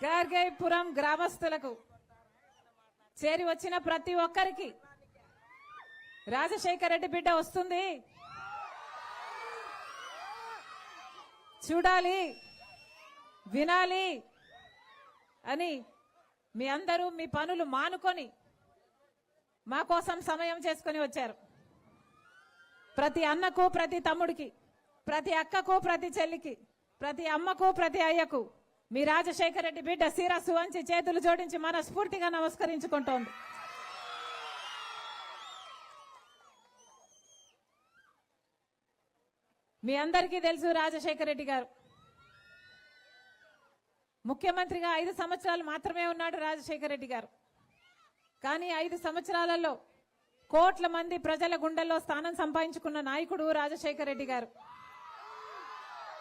గార్గైపురం గ్రామస్తులకు చేరి వచ్చిన ప్రతి ఒక్కరికి రాజశేఖర రెడ్డి బిడ్డ వస్తుంది, చూడాలి, వినాలి అని మీ అందరూ మీ పనులు మానుకొని మా కోసం సమయం చేసుకొని వచ్చారు. ప్రతి అన్నకు, ప్రతి తమ్ముడికి, ప్రతి అక్కకు, ప్రతి చెల్లికి, ప్రతి అమ్మకు, ప్రతి అయ్యకు మీ రాజశేఖర రెడ్డి బిడ్డ శిరస్సు వంచి చేతులు జోడించి మనస్ఫూర్తిగా నమస్కరించుకుంటోంది. మీ అందరికీ తెలుసు, రాజశేఖర రెడ్డి గారు ముఖ్యమంత్రిగా 5 సంవత్సరాలు మాత్రమే ఉన్నాడు రాజశేఖర రెడ్డి గారు. కానీ 5 సంవత్సరాలలో కోట్ల మంది ప్రజల గుండెల్లో స్థానం సంపాదించుకున్న నాయకుడు రాజశేఖర రెడ్డి గారు.